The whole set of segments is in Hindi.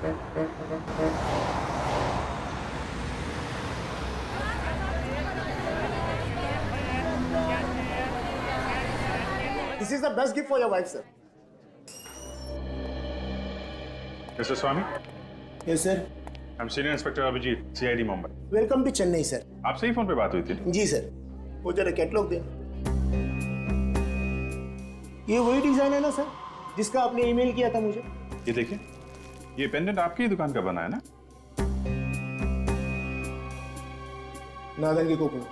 This is the best gift for your wife, sir. Mr. Swami, Yes, sir. I'm Senior Inspector Abhijit, CID Mumbai. Welcome to Chennai, sir. आपसे ही फोन पे बात हुई थी। जी सर। वो जरा कैटलॉग दे। ये वही डिजाइन है ना सर, जिसका आपने ईमेल किया था मुझे? ये देखिए, ये पेंडेंट आपकी ही दुकान का बना है ना? नादन की कोपन।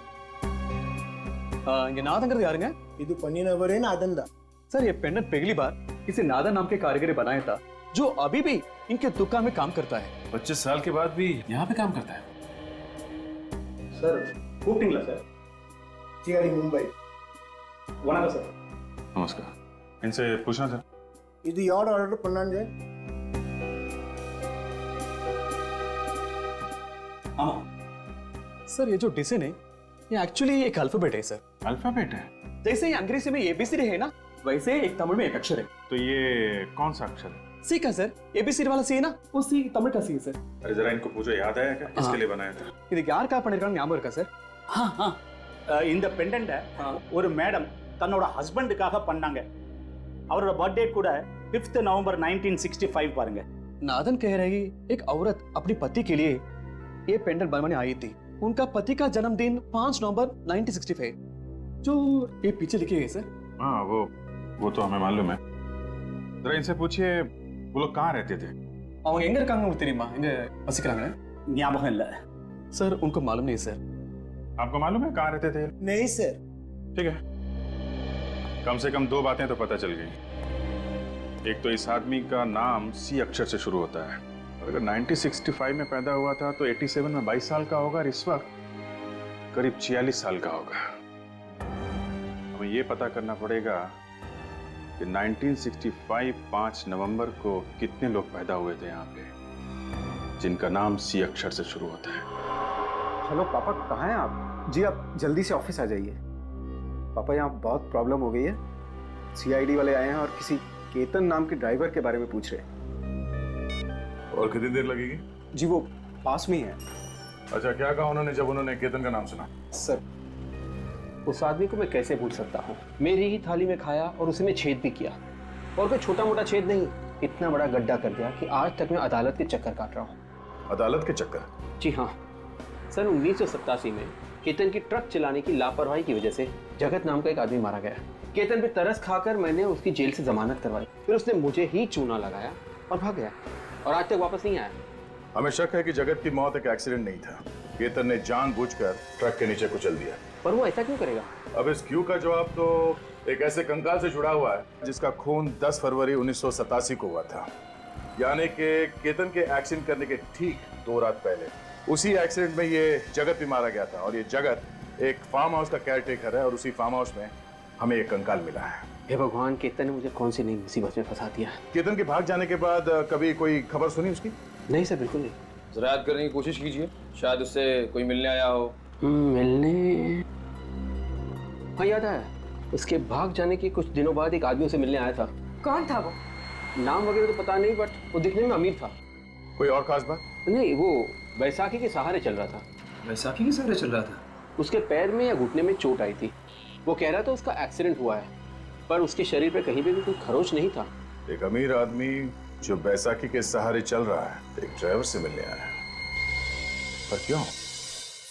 இங்க நாதங்கிறது யாருங்க? இது பண்ணினவரே नादन दा। सर ये पेंडेंट पहली बार किसी नादन नाम के कारीगर ने बनाया था, जो अभी भी इनके दुकान में काम करता है। 25 साल के बाद भी यहाँ पे काम करता है। सर கூப்பிட்டீங்களா சார்? CID मुंबई। வணக்கம் சார்। नमस्कार। इनसे पूछना सर। இது யார் ஆர்டர் பண்ணாங்க? हाँ सर, ये जो डिजाइन है ये एक्चुअली एक अल्फाबेट है सर। अल्फाबेट है? जैसे ही अंग्रेजी में एबीसीडी है ना, वैसे एक तमिल में एक अक्षर है। तो ये कौन सा अक्षर है? सी का सर, एबीसीडी वाला सी है ना, वो सी तमिल का सी है सर। अरे जरा इनको पूछो, याद आया क्या किसके लिए बनाया था? இதுக்கு யாருக்கா பண்ணிருக்காங்க ஞாபகம் இருக்கா சார்? இந்த பெண்டண்ட்டை ஒரு மேடம் தன்னோட ஹஸ்பண்டுக்காக பண்ணாங்க. அவரோட பர்த்டே கூட 5th நவம்பர் 1965 பாருங்க. नादन कह रही एक औरत अपने पति के लिए ये पेंडेंट बनवाने आई थी। उनका पति का जन्मदिन 5 नवंबर 1965, जो ये पीछे लिखे है सर। हाँ वो तो हमें मालूम है। जरा इनसे पूछिए वो लोग कहाँ रहते थे? அவங்க எங்க இருக்காங்க உங்களுக்கு தெரியுமா? எங்க வசிக்கிறாங்க? ஞாபகம் இல்லை सर उनको मालूम नहीं सर। आपको मालूम है कहाँ रहते थे? नहीं सर। ठीक है, कम से कम 2 बातें तो पता चल गई। एक तो इस आदमी का नाम सी अक्षर से शुरू होता है। अगर 1965 में पैदा हुआ था तो 87 में 22 साल का होगा और इस वक्त करीब 46 साल का होगा। हमें ये पता करना पड़ेगा कि 1965 5 नवंबर को कितने लोग पैदा हुए थे यहाँ पे जिनका नाम सी अक्षर से शुरू होता है। हेलो पापा, कहाँ हैं आप? जी आप जल्दी से ऑफिस आ जाइए। पापा यहाँ बहुत प्रॉब्लम हो गई है। CID वाले आए हैं और किसी केतन नाम के ड्राइवर के बारे में पूछ रहे हैं। और कितनी देर लगेगी? जी वो पास में ही है। अच्छा, क्या कहा उन्होंने जब उन्होंने केतन का नाम सुना? सर उस आदमी को मैं कैसे भूल सकता हूँ? मेरी ही थाली में खाया और उसी में छेद भी किया, और कोई छोटा मोटा छेद नहीं, इतना बड़ा गड्ढा कर दिया कि आज तक मैं अदालत के चक्कर काट रहा हूँ। अदालत के चक्कर? जी हाँ, सन 1987 में केतन की ट्रक चलाने की लापरवाही की वजह से जगत नाम का एक आदमी मारा गया। केतन पे तरस खाकर मैंने उसकी जेल से जमानत करवाई, फिर उसने मुझे ही चूना लगाया और भाग गया, और आज तक वापस नहीं आया। हमें शक है कि जगत की मौत एक एक्सीडेंट नहीं था। केतन ने जानबूझकर ट्रक के नीचे कुचल दिया। पर वो ऐसा क्यों करेगा? अब इस क्यों का जवाब तो एक ऐसे कंकाल से जुड़ा हुआ है जिसका खून 10 फरवरी 1987 को हुआ था, यानी कि केतन के एक्सीडेंट करने के ठीक 2 रात पहले उसी एक्सीडेंट में ये जगत भी मारा गया था। और ये जगत एक फार्म हाउस का केयरटेकर है और उसी फार्म हाउस में हमें एक कंकाल मिला है। हे भगवान, केतन ने मुझे कौन सी नई मुसीबत में फंसा दिया। केतन के भाग जाने के बाद कभी कोई खबर सुनी उसकी? नहीं सर, बिल्कुल नहीं। जरा याद करने की कोशिश कीजिए, शायद उससे कोई मिलने आया हो। मिलने, हाँ याद आया, उसके भाग जाने के कुछ दिनों बाद एक आदमी उसे मिलने आया था। कौन था वो? नाम वगैरह तो पता नहीं, बट वो दिखने में अमीर था। कोई और खास बात? नहीं, वो बैसाखी के सहारे चल रहा था। वैसाखी के सहारे चल रहा था? उसके पैर में या घुटने में चोट आई थी। वो कह रहा था उसका एक्सीडेंट हुआ है, पर उसके शरीर पे कहीं पे भी कोई खरोच नहीं था। एक अमीर आदमी जो बैसाखी के सहारे चल रहा है, एक ड्राइवर से मिलने आया है, पर क्यों?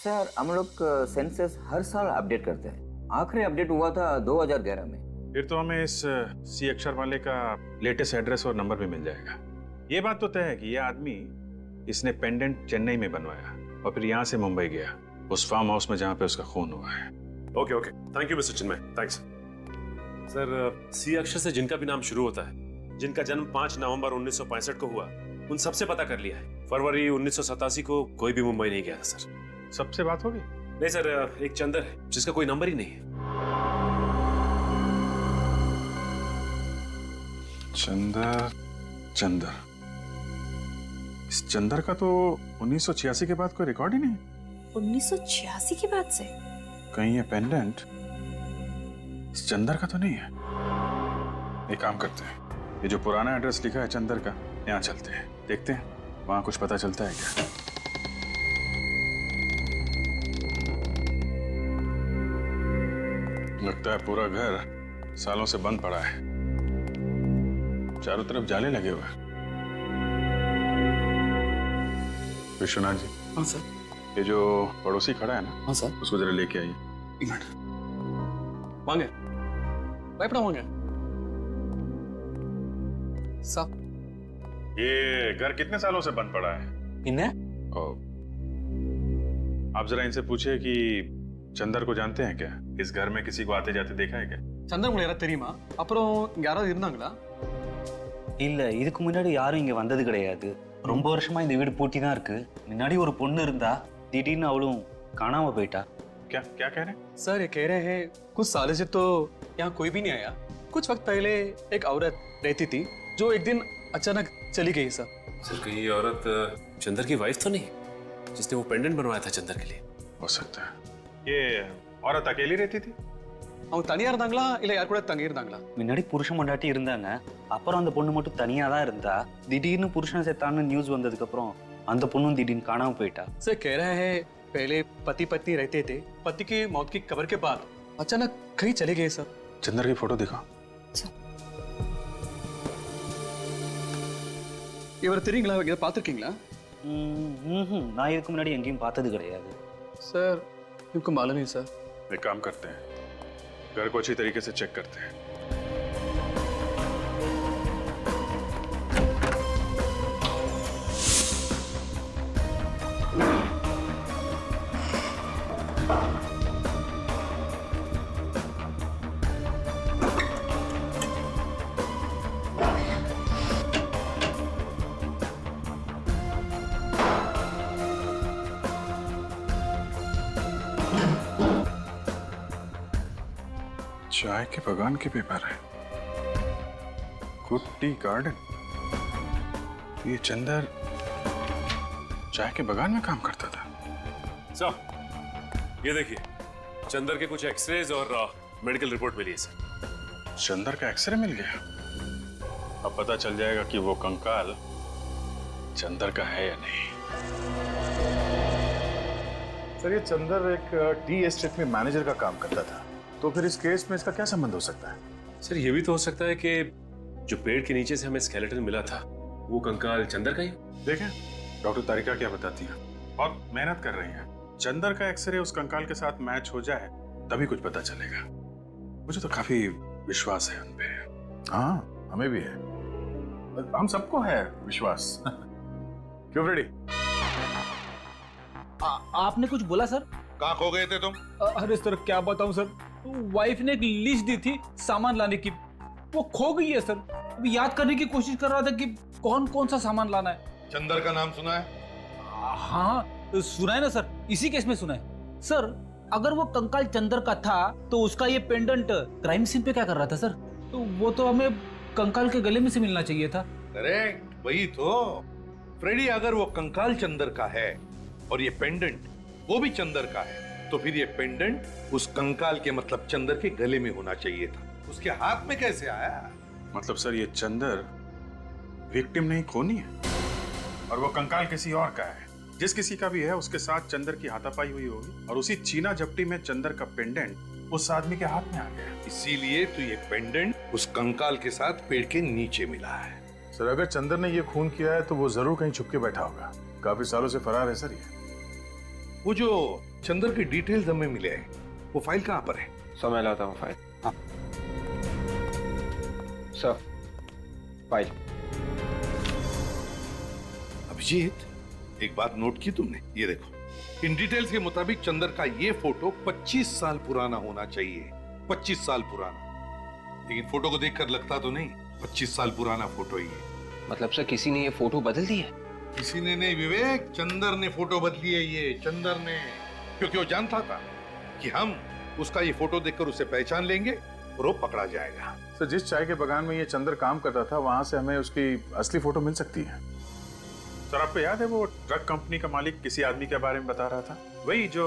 सर हम लोग सेंसस हर साल अपडेट करते हैं। आखिरी अपडेट हुआ था 2011 में। फिर तो हमें इस सी अक्षर वाले का लेटेस्ट एड्रेस और नंबर भी मिल जाएगा। ये बात तो तय है कि ये आदमी इसने पेंडेंट चेन्नई में बनवाया और फिर यहाँ से मुंबई गया, उस फार्म हाउस में जहाँ पे उसका खून हुआ है। Okay thank you mister Chinmay, thanks. Sir C अक्षर से जिनका भी नाम शुरू होता है, जिनका जन्म 5 नवंबर 1965 को हुआ, उन सबसे पता कर लिया है। फरवरी 1987 को कोई भी मुंबई नहीं गया था सर। सबसे बात होगी? नहीं सर, एक चंदर है जिसका कोई नंबर ही नहीं है। चंदर, इस चंदर का तो 1986 के बाद कोई रिकॉर्ड ही नहीं। 1986 के बाद से? कहीं ये पेंडेंट इस चंदर का तो नहीं है। एक काम करते हैं, ये जो पुराना एड्रेस लिखा है चंदर का, यहाँ चलते हैं, देखते हैं वहां कुछ पता चलता है क्या? लगता है पूरा घर सालों से बंद पड़ा है, चारों तरफ जाले लगे हुए हैं। विश्वनाथ जी, हाँ सर। ये जो पड़ोसी खड़ा है ना, हाँ सर। उसको जरा लेके आइए। एक मिनट वांगे பயப்பட வாங்க साहब। ये घर कितने सालों से बंद पड़ा है? इन्हें ओ, आप जरा इनसे पूछिए कि चंदर को जानते हैं क्या? इस घर में किसी को आते जाते देखा है क्या? चंदर உங்களுக்கு யாரா தெரியுமா? அப்புறம் இங்க யாராவது இருந்தாங்களா? இல்ல, இதுக்கு முன்னாடி யாரும் இங்க வந்தது கிடையாது. ரொம்ப வருஷமா இந்த வீடு பூட்டி தான் இருக்கு. முன்னாடி ஒரு பொண்ணு இருந்தா, திடீர்னு அவளும் காணாம போயிட்டா. क्या क्या कह रहे हैं? सर ये कह रहे हैं कुछ सालों से तो यहाँ कोई भी नहीं आया। कुछ वक्त पहले एक औरत रहती थी जो एक दिन अचानक चली गई सर। सर कहीं ये औरत चंदर की वाइफ तो नहीं, जिसने वो पेंडेंट बनवाया था चंदर के लिए? हो सकता है। ये औरत अकेली रहती थी? அவங்க தனியா இருந்தாங்களா இல்ல யார் கூட தங்கி இருந்தாங்களா? முன்னாடி புருஷன் பொண்டாட்டி இருந்தாங்க. அப்புறம் அந்த பொண்ணு மட்டும் தனியா தான் இருந்தா. திடீர்னு புருஷன் செத்தான்னு நியூஸ் வந்ததுக்கு அப்புறம் அந்த பொண்ணும் திடீர்னு காணாம போயிட்டா। सर कह रहे हैं पहले पति पत्नी रहते थे, पति की मौत की खबर के बाद अचानक कहीं चले गए सर। चंदर की फोटो दिखाओ। இவர் தெரியுங்களா? இதை பார்த்துருக்கீங்களா? நான் இதுக்கு முன்னாடி எங்கேயும் பார்த்தது கிடையாது। सर इनको मालूम नहीं सर। एक काम करते हैं, घर को अच्छी तरीके से चेक करते हैं। चाय के बगान के पेपर है, गुड टी गार्डन। ये चंदर चाय के बगान में काम करता था। सर ये देखिए, चंदर के कुछ एक्सरेज और मेडिकल रिपोर्ट मिली है सर। चंदर का एक्सरे मिल गया। अब पता चल जाएगा कि वो कंकाल चंदर का है या नहीं। सर ये चंदर एक टी एस्टेट में मैनेजर का काम करता था, तो फिर इस केस में इसका क्या संबंध हो सकता है? सर ये भी तो हो सकता है कि जो पेड़ के नीचे से हमें स्केलेटन मिला था वो कंकाल चंदर का ही हो। देखें डॉक्टर तारिका क्या बताती हैं, बहुत मेहनत कर रही हैं। चंदर का एक्सरे उस कंकाल के साथ मैच हो जाए तभी कुछ पता चलेगा। मुझे तो काफी विश्वास है उन पे। हाँ हमें भी है, हम सबको है विश्वास। क्यों फ्रेडी? आपने कुछ बोला सर? कहाँ खो गए थे तुम? अरे सर क्या बताऊं सर, वाइफ ने एक लिस्ट दी थी सामान लाने की, वो खो गई है सर। अभी याद करने की कोशिश कर रहा था कि कौन कौन सा सामान लाना है। चंदर का नाम सुना है? हाँ सुना है ना सर, इसी केस में सुना है सर। अगर वो कंकाल चंदर का था तो उसका ये पेंडेंट क्राइम सीन पे क्या कर रहा था सर? तो वो तो हमें कंकाल के गले में से मिलना चाहिए था। करेक्ट, वही तो फ्रेडी। अगर वो कंकाल चंदर का है और ये पेंडेंट वो भी चंदर का है, तो फिर ये पेंडेंट उस कंकाल के मतलब चंदर के गले में होना चाहिए था। उसके हाथ में कैसे आया? मतलब सर ये चंदर विक्टिम नहीं, खूनी है, और वो कंकाल किसी और का है। जिस किसी का भी है उसके साथ चंदर की हाथापाई हुई होगी, और उसी चीना झपटी में चंदर का पेंडेंट उस आदमी के हाथ में आ गया। इसीलिए तो ये पेंडेंट उस कंकाल के साथ पेड़ के नीचे मिला है। सर अगर चंदर ने ये खून किया है तो वो जरूर कहीं छुप के बैठा होगा। काफी सालों से फरार है सर ये। वो जो चंदर के डिटेल्स हमें मिले हैं, वो फाइल कहाँ पर है? सर मैं लाता हूँ फाइल। हाँ सर फाइल। अभिजीत एक बात नोट की तुमने? ये देखो, इन डिटेल्स के मुताबिक चंदर का ये फोटो 25 साल पुराना होना चाहिए। 25 साल पुराना, लेकिन फोटो को देखकर लगता तो नहीं 25 साल पुराना फोटो ही है। मतलब सर किसी ने ये फोटो बदल दी है? किसी ने नहीं विवेक, चंदर ने फोटो बदली है ये, चंदर ने। क्योंकि वो जानता था कि हम उसका ये फोटो देखकर उसे पहचान लेंगे और वो पकड़ा जाएगा। सर जिस चाय के बगान में ये चंदर काम करता था वहां से हमें उसकी असली फोटो मिल सकती है। सर आपको याद है वो ट्रक कंपनी का मालिक किसी आदमी के बारे में बता रहा था, वही जो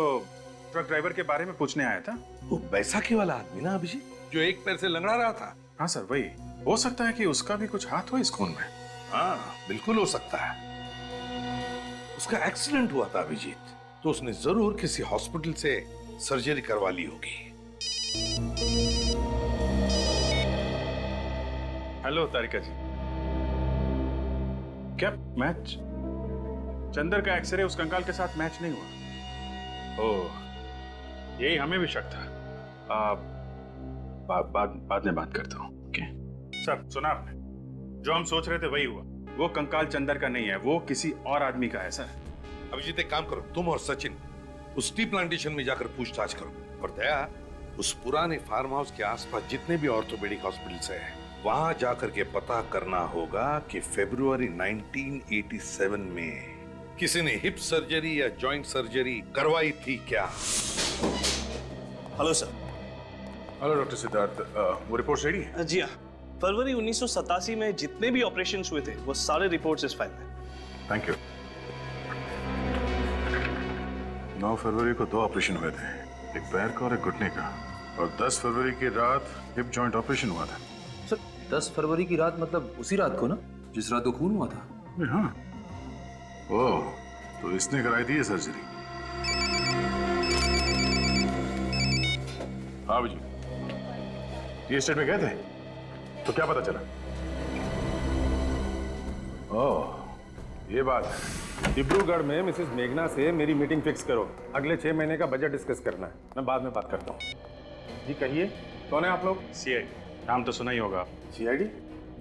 ट्रक ड्राइवर के बारे में पूछने आया था? वो बैसाखी वाला आदमी ना अभिजीत, जो एक पैर से लंगड़ा रहा था। हाँ सर वही। हो सकता है कि उसका भी कुछ हाथ हो इस खून में। हाँ बिल्कुल हो सकता है। उसका एक्सीडेंट हुआ था अभिजीत, तो उसने जरूर किसी हॉस्पिटल से सर्जरी करवा ली होगी। हेलो तारिका जी, क्या मैच? चंदर का एक्सरे उस कंकाल के साथ मैच नहीं हुआ? ओह, यही हमें भी शक था। बाद में बात करता हूँ। ओके सर, सुना आपने? जो हम सोच रहे थे वही हुआ। वो कंकाल चंदर का नहीं है, वो किसी और आदमी का है सर। अभिजीत एक काम करो, तुम और सचिन उस टी प्लांटेशन में जाकर पूछताछ करो, और दया उस पुराने फार्म हाउस के आसपास जितने भी ऑर्थोपेडिक हॉस्पिटल्स हैं वहां जाकर के पता करना होगा कि फरवरी 1987 में किसी ने हिप सर्जरी या जॉइंट सर्जरी करवाई थी क्या? Hello sir. Hello doctor Siddharth, वो रिपोर्ट रेडी है? जी हाँ, फरवरी 1987 में जितने भी ऑपरेशन हुए थे वो सारे रिपोर्ट्स इस फाइल में। Thank you. 9 फरवरी को 2 ऑपरेशन हुए थे, एक पैर का और एक घुटने का, और 10 फरवरी की रात हिप जॉइंट ऑपरेशन हुआ था। सर 10 फरवरी की रात मतलब उसी रात को ना, जिस रात को खून हुआ था? हाँ। ओह, तो इसने कराई थी ये सर्जरी? हाँ जी, ये स्टेट में गए थे, तो क्या पता चला? ओह, ये बात है। डिब्रूगढ़ में मिसेस मेघना से मेरी मीटिंग फिक्स करो, अगले 6 महीने का बजट डिस्कस करना है। मैं बाद में बात करता हूँ। जी कहिए, कौन है आप लोग? सीआईडी, नाम तो सुना ही होगा। सीआईडी?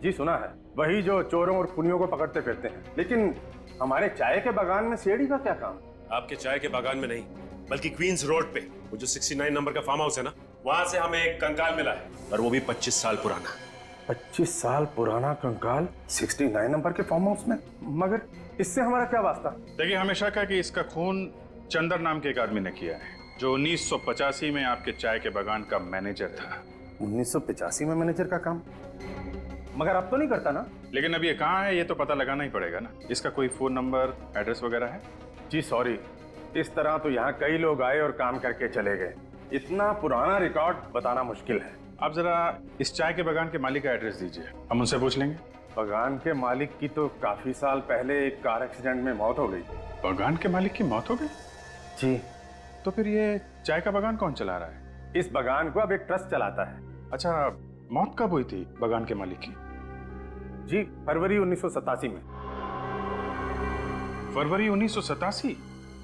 जी सुना है, वही जो चोरों और खूनियों को पकड़ते फिरते हैं। लेकिन हमारे चाय के बागान में सीआईडी का क्या काम? आपके चाय के बागान में नहीं, बल्कि क्वींस रोड पे वो जो 69 नंबर का फार्म हाउस है ना, वहां से हमें एक कंकाल मिला है, और वो भी 25 साल पुराना। 25 साल पुराना कंकाल 69 नंबर के फार्म हाउस में? मगर इससे हमारा क्या वास्ता? देखिए, हमें शक है कि इसका खून चंदर नाम के एक आदमी ने किया है, जो 1985 में आपके चाय के बागान का मैनेजर था। 1985 में मैनेजर का काम? मगर अब तो नहीं करता ना? लेकिन अब ये कहाँ है ये तो पता लगाना ही पड़ेगा ना। इसका कोई फोन नंबर, एड्रेस वगैरह है? जी सॉरी, इस तरह तो यहाँ कई लोग आए और काम करके चले गए, इतना पुराना रिकॉर्ड बताना मुश्किल है। आप जरा इस चाय के बागान के मालिक का एड्रेस दीजिए, हम उनसे पूछ लेंगे। बागान के मालिक की तो काफी साल पहले एक कार एक्सीडेंट में मौत हो गई। बागान के मालिक की मौत हो गई? जी। तो फिर ये चाय का बागान कौन चला रहा है? इस बागान को अब एक ट्रस्ट चलाता है। अच्छा, मौत कब हुई थी बागान के मालिक की? जी फरवरी 1987 में। फरवरी 1987?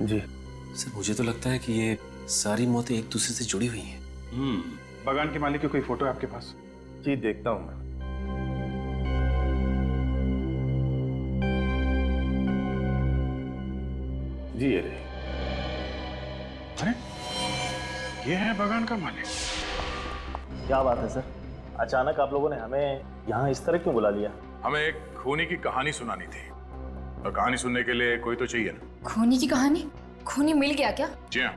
जी सर, मुझे तो लगता है कि ये सारी मौतें एक दूसरे से जुड़ी हुई हैं। बागान के मालिक की कोई फोटो है आपके पास? जी देखता हूं मैं। जी ये रही। अरे, ये है बागान का मालिक। क्या बात है सर, अचानक आप लोगों ने हमें यहाँ इस तरह क्यों बुला लिया? हमें एक खूनी की कहानी सुनानी थी, और कहानी सुनने के लिए कोई तो चाहिए ना। खूनी की कहानी? खूनी मिल गया क्या? जी हाँ।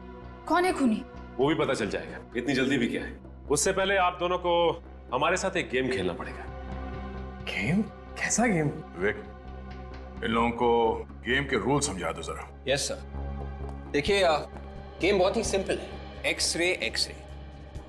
कौन है खूनी? वो भी पता चल जाएगा, इतनी जल्दी भी क्या है। उससे पहले आप दोनों को हमारे साथ एक गेम खेलना पड़ेगा। गेम? कैसा गेम? विवेक, इन लोगों को गेम के रूल समझा दो जरा। Yes sir. देखिए, गेम बहुत ही सिंपल है। X ray X ray.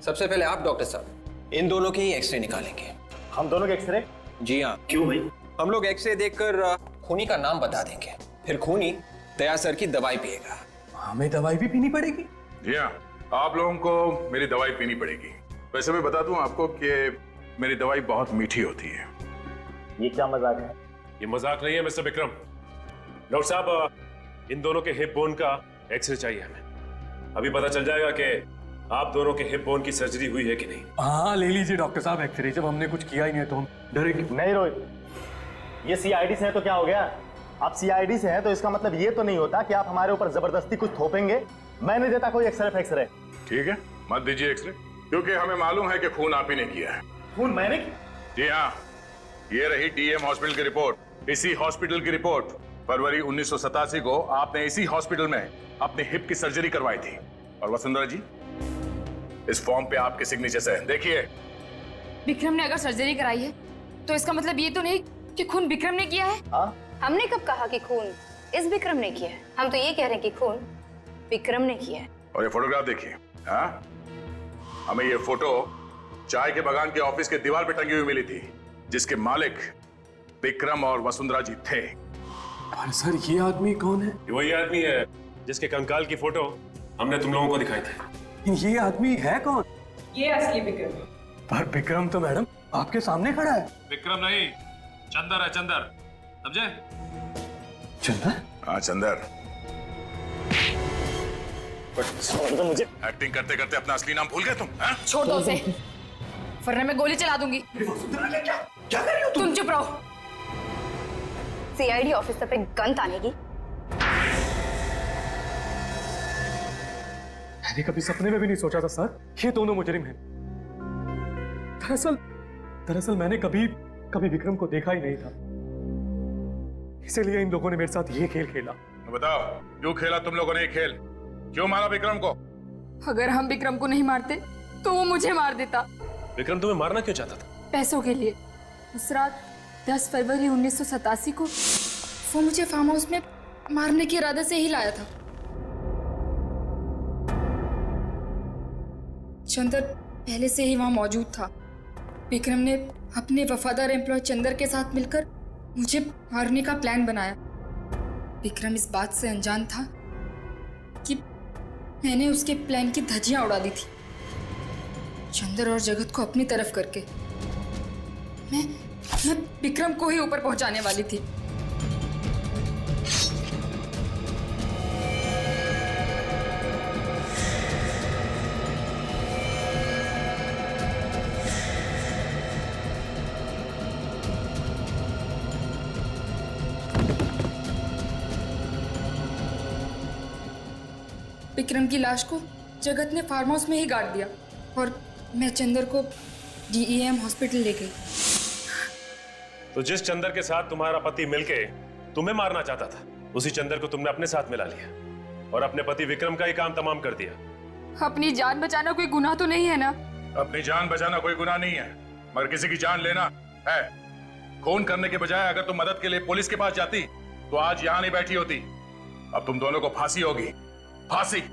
सबसे पहले आप डॉक्टर साहब इन दोनों के ही एक्सरे निकालेंगे। हम दोनों के एक्सरे? जी हाँ। क्यों भाई? हम लोग एक्सरे देखकर खूनी का नाम बता देंगे, फिर खूनी दया सर की दवाई पिएगा। हमें दवाई भी पीनी पड़ेगी? जी हाँ, आप लोगों को मेरी दवाई पीनी पड़ेगी। वैसे मैं बता दूं आपको कि मेरी दवाई बहुत मीठी होती है। ये क्या मजाक है? ये मजाक नहीं है मिस्टर विक्रम। डॉक्टर साहब, इन दोनों के हिप बोन का एक्सरे चाहिए हमें। अभी पता चल जाएगा कि आप दोनों के हिप बोन की सर्जरी हुई है कि नहीं। हाँ ले लीजिए डॉक्टर साहब एक्सरे, जब हमने कुछ किया ही नहीं तो हम डरेंगे। नहीं रोहित, ये सीआईडी से है तो क्या हो गया? आप सीआईडी से हैं तो इसका मतलब ये तो नहीं होता कि आप हमारे ऊपर जबरदस्ती कुछ थोपेंगे। मैं नहीं देता कोई एक्सरे फैक्सरे। ठीक है, मत दीजिए एक्सरे, क्योंकि हमें मालूम है कि खून आप ही ने किया है। खून मैंने? जी हाँ, ये रही डीएम हॉस्पिटल की रिपोर्ट। इसी हॉस्पिटल की रिपोर्ट। फरवरी 1987 को आपने इसी हॉस्पिटल में अपने हिप की सर्जरी करवाई थी। और वसुंधरा जी, इस फॉर्म पे आपके सिग्नेचर्स हैं, देखिए। विक्रम ने अगर सर्जरी कराई है तो इसका मतलब ये तो नहीं कि खून विक्रम ने किया है। हमने कब कहा कि खून इस विक्रम ने किया है? हम तो ये कह रहे हैं कि खून विक्रम ने किया है। और ये फोटोग्राफ देखिए। हाँ, हमें ये फोटो चाय के बागान के ऑफिस के दीवार पे टंगी हुई मिली थी, जिसके मालिक विक्रम और वसुंधरा जी थे। पर सर ये आदमी कौन है? ये वही आदमी है जिसके कंकाल की फोटो हमने तुम लोगों को दिखाई थी। ये आदमी है कौन? ये असली विक्रम। पर विक्रम तो मैडम आपके सामने खड़ा है। विक्रम नहीं, चंदर है, चंदर, समझे? चंदर? हाँ चंदर। छोड़ दो मुझे। एक्टिंग करते करते अपना असली नाम भूल गए तुम? हाँ? छोड़ दो उसे, वरना मैं गोली चला दूंगी। क्या कर रही हो तुम चुप रहो। सीआईडी ऑफिसर पे गन तानेगी? मैंने कभी सपने में भी नहीं सोचा था सर ये दोनों मुजरिम हैं। दरअसल मैंने कभी विक्रम को देखा ही नहीं था, इसीलिए इन लोगों ने मेरे साथ ये खेल खेला। तो बताओ क्यों खेला तुम लोगों ने ये खेल? क्यों मारा विक्रम को? अगर हम विक्रम को नहीं मारते तो वो मुझे मार देता। विक्रम तुम्हें मारना क्यों चाहता था? पैसों के लिए। उस रात 10 फरवरी 1987 को वो मुझे फार्म हाउस में मारने के इरादे से ही लाया था। चंदर पहले से ही वहां मौजूद था। विक्रम ने अपने वफादार एम्प्लॉय चंदर के साथ मिलकर मुझे मारने का प्लान बनाया। विक्रम इस बात से अनजान था कि मैंने उसके प्लान की धज्जियां उड़ा दी थी, चंदर और जगत को अपनी तरफ करके। मैं विक्रम को ही ऊपर पहुंचाने वाली थी। विक्रम की लाश को जगत ने फार्म हाउस में ही गाड़ दिया और मैं चंदर को डीईएम हॉस्पिटल ले गई। तो जिस चंदर के साथ तुम्हारा पति मिलके तुम्हें मारना चाहता था, उसी चंदर को तुमने अपने साथ मिला लिया और अपने पति विक्रम का ही काम तमाम कर दिया। अपनी जान बचाना कोई गुनाह तो नहीं है ना? अपनी जान बचाना कोई गुनाह नहीं है, मगर किसी की जान लेना है। खून करने के बजाय अगर तुम मदद के लिए पुलिस के पास जाती तो आज यहाँ नहीं बैठी होती। अब तुम दोनों को फांसी होगी, फांसी।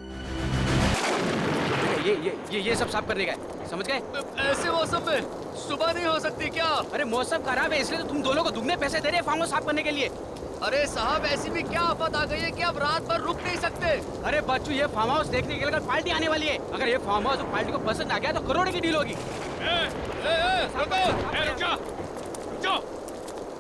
ये सब साफ करने का है, समझ गए? ऐसे मौसम में सुबह नहीं हो सकती क्या? अरे मौसम खराब है इसलिए तो तुम दोनों को दुगने पैसे दे रहे हैं फार्म हाउस साफ करने के लिए। अरे साहब ऐसी भी क्या आफत आ गई है कि आप रात भर रुक नहीं सकते? अरे बच्चू ये फार्म हाउस देखने के लिए कल पार्टी आने वाली है। अगर ये फार्म हाउस पार्टी को पसंद आ गया तो करोड़ों की डील होगी।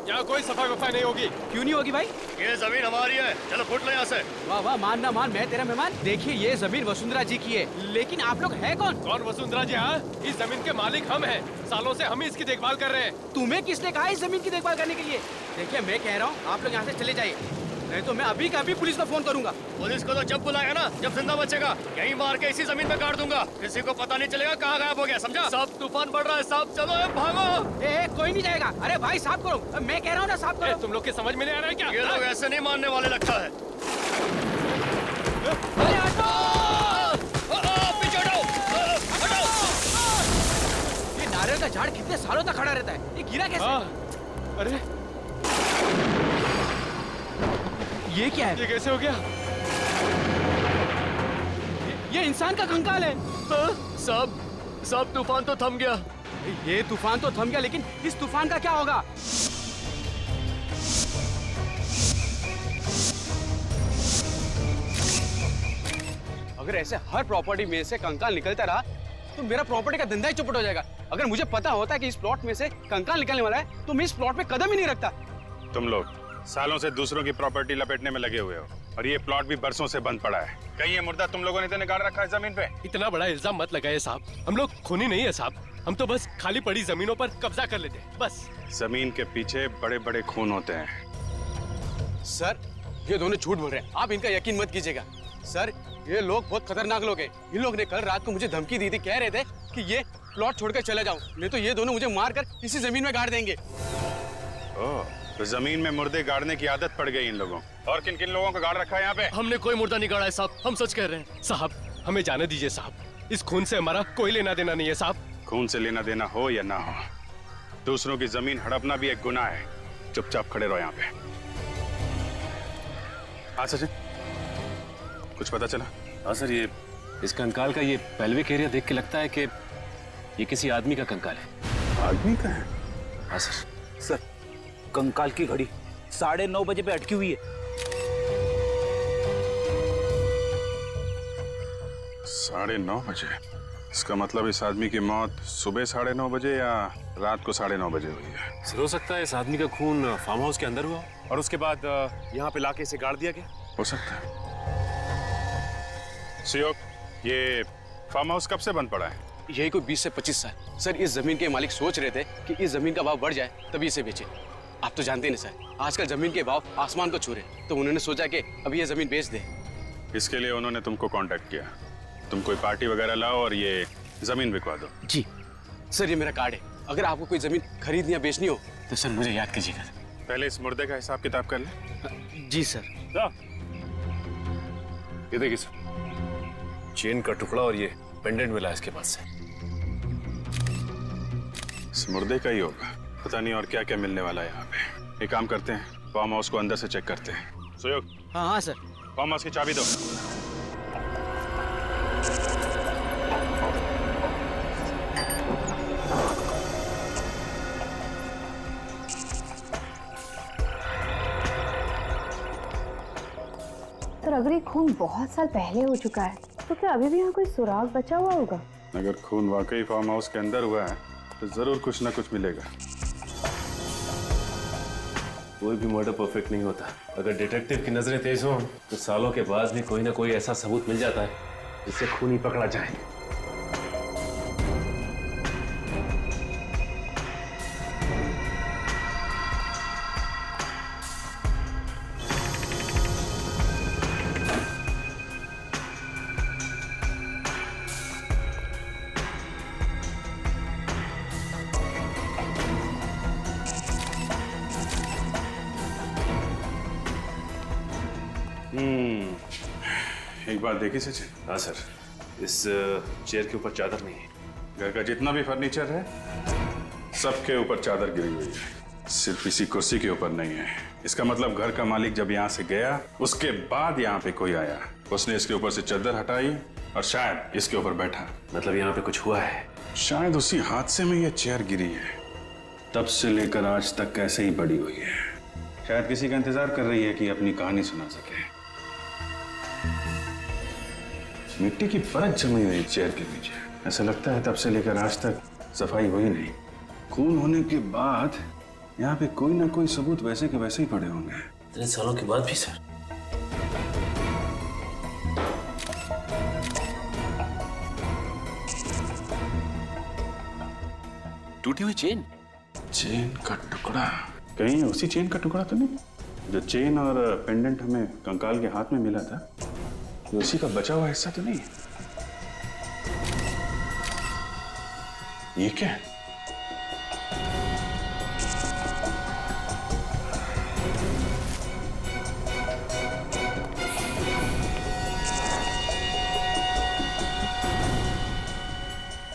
यहाँ कोई सफाई वफाई नहीं होगी। क्यों नहीं होगी भाई? ये जमीन हमारी है, चलो फुट लो यहाँ से। वाह वाह, मान ना मान, मैं तेरा मेहमान। देखिए ये जमीन वसुंधरा जी की है, लेकिन आप लोग हैं कौन? कौन वसुंधरा जी? हाँ, इस जमीन के मालिक हम हैं। सालों से हम ही इसकी देखभाल कर रहे हैं। तुम्हें किसने कहा इस जमीन की देखभाल करने के लिए? देखिए मैं कह रहा हूँ आप लोग यहाँ से चले जाइए, नहीं तो मैं अभी का अभी पुलिस को फोन करूंगा। पुलिस को तो जब बुलाएगा ना, जब जिंदा बचेगा, यहीं मार के इसी जमीन में गाड़ दूंगा। किसी को पता नहीं चलेगा कहाँ गायब हो गया, समझा? सब तूफान बढ़ रहा है साहब, चलो भागो। कोई नहीं जाएगा। अरे भाई साफ करो, मैं कह रहा हूँ ना साफ करो। तुम लोग की समझ में नहीं आ रहा है क्या? ये लोग ऐसे नहीं मानने वाले लगता है। ये नारियल का झाड़ कितने सालों तक खड़ा रहता है, ये गिरा कैसे? अरे ये क्या है? ये कैसे हो गया? ये इंसान का कंकाल है। सब तूफान तो थम गया। ये तूफान तो थम गया, लेकिन इस तूफान का क्या होगा? अगर ऐसे हर प्रॉपर्टी में से कंकाल निकलता रहा तो मेरा प्रॉपर्टी का धंधा ही चौपट हो जाएगा। अगर मुझे पता होता कि इस प्लॉट में से कंकाल निकलने वाला है तो मैं इस प्लॉट पे कदम ही नहीं रखता। तुम लोग सालों से दूसरों की प्रॉपर्टी लपेटने में लगे हुए हो और ये प्लॉट भी बरसों से बंद पड़ा है। कहीं ये मुर्दा तुम लोगों ने तो निकाल रखा है जमीन पे? इतना बड़ा इल्जाम मत लगाइए साहब, हम लोग खूनी नहीं है साहब। हम तो बस खाली पड़ी जमीनों पर कब्जा कर लेते हैं, बस। जमीन के पीछे बड़े बड़े खून होते हैं। सर ये दोनों झूठ बोल रहे हैं, आप इनका यकीन मत कीजिएगा। सर ये लोग बहुत खतरनाक लोग हैं। इन लोग ने कल रात को मुझे धमकी दी थी, कह रहे थे कि ये प्लॉट छोड़कर चले जाऊं, नहीं तो ये दोनों मुझे मारकर इसी जमीन में गाड़ देंगे। ओह, तो जमीन में मुर्दे गाड़ने की आदत पड़ गई इन लोगों। और किन किन लोगों को गाड़ रखा है यहाँ पे? हमने कोई मुर्दा नहीं गाड़ा है साहब, हम सच कह रहे हैं। साहब हमें जाने दीजिए साहब, इस खून से हमारा कोई लेना देना नहीं है साहब। खून से लेना देना हो या ना हो, दूसरों की जमीन हड़पना भी एक गुनाह है। चुपचाप खड़े रहो यहाँ पे। हाँ सचिन, कुछ पता चला? हाँ सर, ये इस कंकाल का ये पेल्विक एरिया देख के लगता है कि ये किसी आदमी का कंकाल है। आदमी का है? हाँ सर। सर कंकाल की घड़ी 9:30 बजे पे अटकी हुई है। 9:30 बजे? इसका मतलब इस आदमी की मौत सुबह 9:30 बजे या रात को 9:30 बजे हुई है। सर हो सकता है इस आदमी का खून फार्म हाउस के अंदर हुआ और उसके बाद यहाँ पे लाके इसे गाड़ दिया गया। हो सकता है। सियोक, ये फार्म हाउस कब से बंद पड़ा है? यही कोई 20 से 25 साल। सर इस जमीन के मालिक सोच रहे थे कि इस जमीन का भाव बढ़ जाए तभी इसे बेचे। आप तो जानते हैं ना सर, आजकल जमीन के भाव आसमान को छू रहे, तो उन्होंने सोचा कि अभी ये जमीन बेच दे। इसके लिए उन्होंने तुमको कांटेक्ट किया। तुम कोई पार्टी वगैरह लाओ और ये जमीन बिकवा दो। जी सर, ये मेरा कार्ड है। अगर आपको कोई जमीन खरीदनी या बेचनी हो तो सर मुझे याद कीजिएगा। पहले इस मुर्दे का हिसाब किताब कर ले। जी सर। ये देखिए सर, चेन का टुकड़ा और ये पेंडेंट मिला इसके पास से। इस मुर्दे का ही होगा, पता नहीं और क्या क्या मिलने वाला है यहाँ पे। एक काम करते हैं, फार्म हाउस को अंदर से चेक करते हैं। सुयोग। हाँ हाँ सर। फार्म हाउस की चाबी दो। सर अगर ये खून बहुत साल पहले हो चुका है तो क्या अभी भी यहाँ कोई सुराग बचा हुआ होगा? अगर खून वाकई फार्म हाउस के अंदर हुआ है तो जरूर कुछ ना कुछ मिलेगा। कोई भी मर्डर परफेक्ट नहीं होता। अगर डिटेक्टिव की नजरें तेज हों तो सालों के बाद भी कोई ना कोई ऐसा सबूत मिल जाता है जिससे खूनी पकड़ा जाए। एक बात देखी सचिन? हाँ सर, इस चेयर के ऊपर चादर नहीं है। घर का जितना भी फर्नीचर है सबके ऊपर चादर गिरी हुई है, सिर्फ इसी कुर्सी के ऊपर नहीं है। इसका मतलब घर का मालिक जब यहाँ से गया उसके बाद यहाँ पे कोई आया, उसने इसके ऊपर से चादर हटाई और शायद इसके ऊपर बैठा। मतलब यहाँ पे कुछ हुआ है। शायद उसी हादसे में ये चेयर गिरी है, तब से लेकर आज तक कैसे ही पड़ी हुई है। शायद किसी का इंतजार कर रही है कि अपनी कहानी सुना सके। मिट्टी की परत जमी हुई चेयर के पीछे, ऐसा लगता है तब से लेकर आज तक सफाई हुई नहीं। खून होने के बाद यहाँ पे कोई ना कोई सबूत वैसे के वैसे ही पड़े होंगे। इतने सालों के बाद भी सर। टूटी हुई चेन। चेन का टुकड़ा? कहीं उसी चेन का टुकड़ा तो नहीं? जो चेन और पेंडेंट हमें कंकाल के हाथ में मिला था, तो उसी का बचा हुआ हिस्सा तो नहीं? ये क्या है?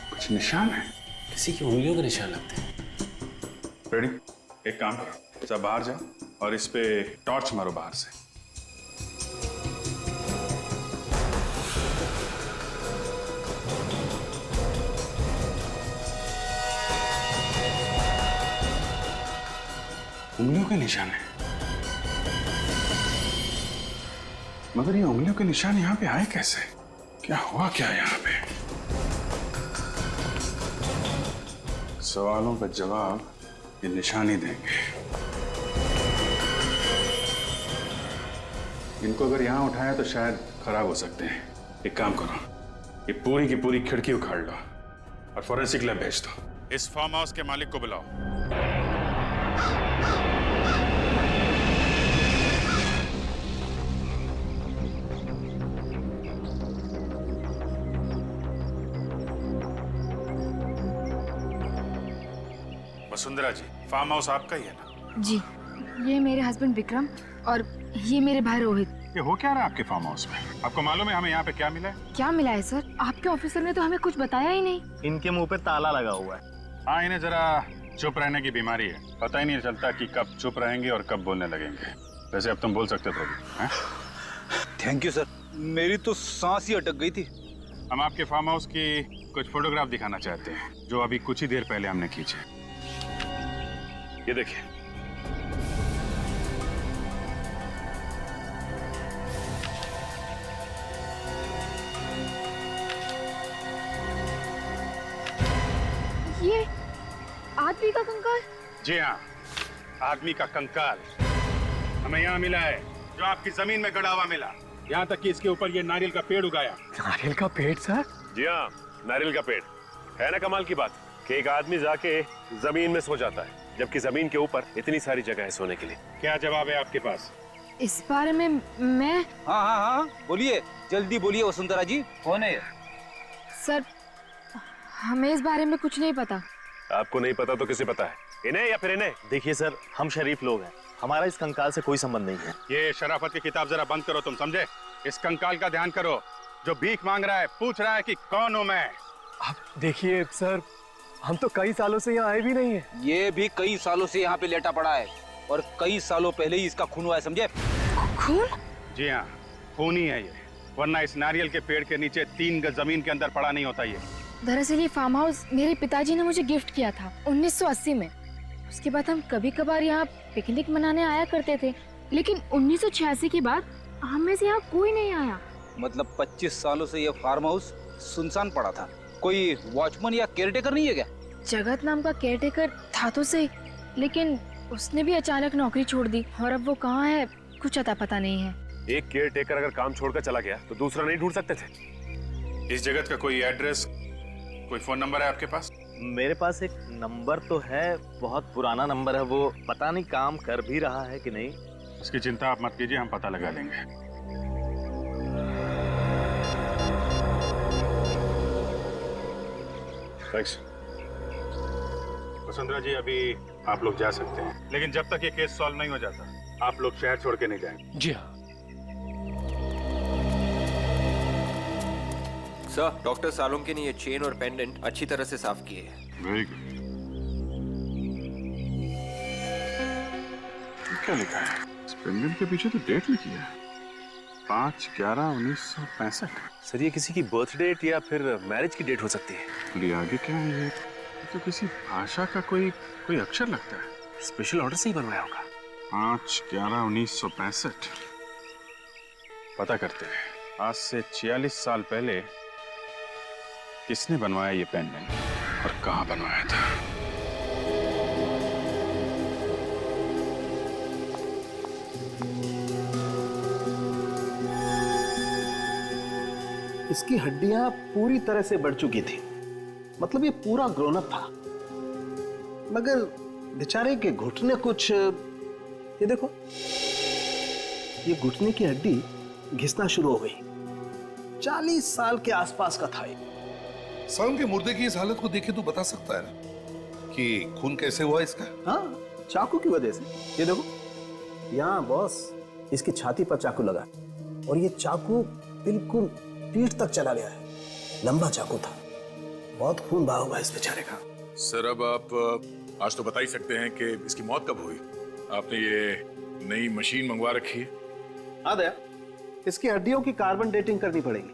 कुछ निशान है? किसी की उंगलियों के निशान लगते हैं। रेडी? एक काम करो, सब बाहर जाओ और इस पे टॉर्च मारो बाहर से। उंगलियों के निशान है, मगर ये उंगलियों के निशान यहाँ पे आए कैसे? क्या हुआ क्या यहाँ पे? सवालों का जवाब ये निशान ही देंगे। इनको अगर यहाँ उठाया तो शायद खराब हो सकते हैं। एक काम करो, ये पूरी की पूरी खिड़की उखाड़ लो और फॉरेंसिक लैब भेज दो। इस फार्म हाउस के मालिक को बुलाओ। वसुंधरा जी, फार्म हाउस आपका ही है ना? जी, ये मेरे हस्बैंड विक्रम और ये मेरे भाई रोहित। ये हो क्या रहा है आपके फार्म हाउस में? आपको मालूम है हमें यहाँ पे क्या मिला है? क्या मिला है सर? आपके ऑफिसर ने तो हमें कुछ बताया ही नहीं। इनके मुंह पे ताला लगा हुआ है। हाँ, इन्हें जरा चुप रहने की बीमारी है, पता ही नहीं चलता कि कब चुप रहेंगे और कब बोलने लगेंगे। वैसे अब तुम बोल सकते थे अभी। थैंक यू सर, मेरी तो सांस ही अटक गई थी। हम आपके फार्म हाउस की कुछ फोटोग्राफ दिखाना चाहते हैं जो अभी कुछ ही देर पहले हमने खींचे। ये देखिए, जी हाँ, आदमी का कंकाल हमें यहाँ मिला है, जो आपकी जमीन में गड़ा हुआ मिला। यहाँ तक कि इसके ऊपर ये नारियल का पेड़ उगाया। नारियल का पेड़ सर? जी हाँ, नारियल का पेड़। है ना कमाल की बात कि एक आदमी जाके जमीन में सो जाता है, जबकि जमीन के ऊपर इतनी सारी जगह है सोने के लिए। क्या जवाब है आपके पास? इस बारे में मैं हाँ हाँ हाँ, बोलिए, जल्दी बोलिए वसुंधरा जी, कौन है? सर, हमें इस बारे में कुछ नहीं पता। आपको नहीं पता तो किसे पता है? इन्हें या फिर इन्हें? देखिए सर, हम शरीफ लोग हैं, हमारा इस कंकाल से कोई संबंध नहीं है। ये शराफत की किताब जरा बंद करो, तुम समझे? इस कंकाल का ध्यान करो, जो भीख मांग रहा है, पूछ रहा है कि कौन हूं मैं। आप देखिए सर, हम तो कई सालों से यहाँ आए भी नहीं है। ये भी कई सालों से यहाँ पे लेटा पड़ा है और कई सालों पहले ही इसका खून हुआ है, समझे? खून? जी हाँ, खून ही है ये, वरना इस नारियल के पेड़ के नीचे 3 गज जमीन के अंदर पड़ा नहीं होता ये। दरअसल ये फार्म हाउस मेरे पिताजी ने मुझे गिफ्ट किया था 1980 में। उसके बाद हम कभी कभार यहाँ पिकनिक मनाने आया करते थे, लेकिन 1986 के बाद हम में से यहाँ कोई नहीं आया। मतलब 25 सालों से ये फार्म हाउस सुनसान पड़ा था। कोई वॉचमैन या केयरटेकर नहीं है क्या? जगत नाम का केयरटेकर था तो सही, लेकिन उसने भी अचानक नौकरी छोड़ दी और अब वो कहाँ है कुछ अता पता नहीं है। एक केयर टेकर अगर काम छोड़कर चला गया तो दूसरा नहीं ढूंढ सकते थे? इस जगत का कोई एड्रेस, कोई फोन नंबर है आपके पास? मेरे पास एक नंबर तो है, बहुत पुराना नंबर है, वो पता नहीं काम कर भी रहा है कि नहीं। इसकी चिंता आप मत कीजिए, हम पता लगा लेंगे। थैंक्स। वसुंधरा जी, अभी आप लोग जा सकते हैं, लेकिन जब तक ये केस सॉल्व नहीं हो जाता आप लोग शहर छोड़ के नहीं जाएंगे। जी हाँ। सर, डॉक्टर सालुंके ने ये चेन और पेंडेंट अच्छी तरह से साफ किए हैं। Very good. क्या लिखा है इस पेंडेंट के पीछे? तो डेट लिखी है 5/11/1965। सर, ये किसी की बर्थ डेट या फिर मैरिज की डेट हो सकती है। अरे आगे क्या है ये? तो किसी भाषा का कोई अक्षर लगता है। स्पेशल ऑर्डर से ही बनवाया होगा। 5/11/1965। पता करते हैं, आज से 46 साल पहले किसने बनवाया ये पेंडेंट और कहाँ बनवाया था? इसकी हड्डियां पूरी तरह से बढ़ चुकी थी, मतलब ये पूरा ग्रोन अप था, मगर बेचारे के घुटने कुछ, ये देखो, ये घुटने की हड्डी घिसना शुरू हो गई। 40 साल के आसपास का था ये। सालुंके के मुर्दे की इस हालत को देखे तो बता सकता है ना कि खून कैसे हुआ इसका? हाँ, चाकू की वजह से। ये देखो, यहाँ बॉस इसकी छाती पर चाकू लगा और ये चाकू बिल्कुल पीठ तक चला गया है। लंबा चाकू था, बहुत खून बहा हुआ है इस बेचारे का। सर, अब आप आज तो बता ही सकते हैं कि इसकी मौत कब हुई? आपने ये नई मशीन मंगवा रखी है? हाँ दया, इसकी हड्डियों की कार्बन डेटिंग करनी पड़ेगी।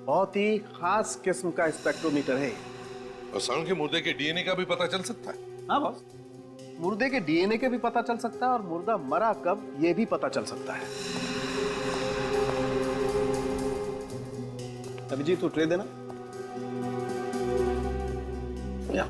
बहुत ही खास किस्म का स्पेक्ट्रोमीटर है। और सालुंके के मुर्दे के डीएनए का भी पता चल सकता है? हाँ बॉस, मुर्दे के डीएनए के भी पता चल सकता है और मुर्दा मरा कब ये भी पता चल सकता है। अभिजीत, तू ट्रे देना। या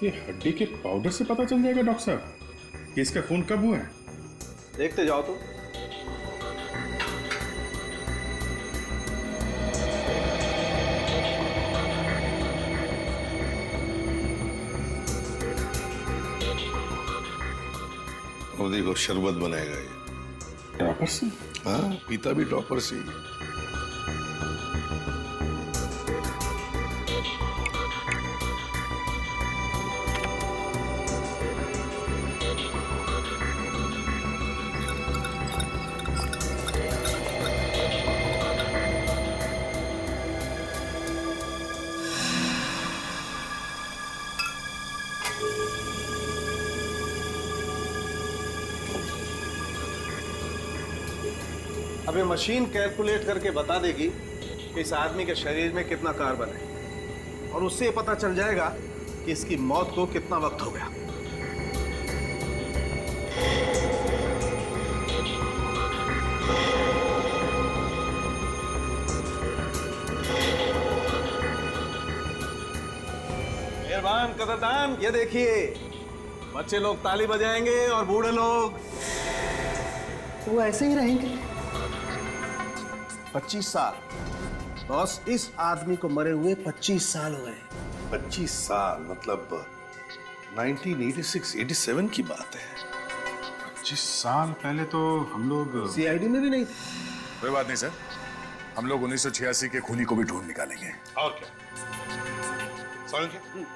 ये हड्डी के पाउडर से पता चल जाएगा डॉक्टर साहब कि इसका खून कब हुआ है? देखते जाओ तो। और देखो, शरबत बनाएगा ये। ड्रॉपर से? हाँ, पीता भी ड्रॉपर से ही। अब ये मशीन कैलकुलेट करके बता देगी कि इस आदमी के शरीर में कितना कार्बन है, और उससे ये पता चल जाएगा कि इसकी मौत को कितना वक्त हो गया। मेहरबान कदरदान, ये देखिए, बच्चे लोग ताली बजाएंगे और बूढ़े लोग वो ऐसे ही रहेंगे। 25 साल बॉस, इस आदमी को मरे हुए 25 साल हो गए। 25 साल मतलब 1986-87 की बात है। 25 साल पहले तो हम लोग सीआईडी में भी नहीं थे। कोई बात नहीं सर, हम लोग 1986 के खूनी को भी ढूंढ निकालेंगे। और क्या सोलंकी,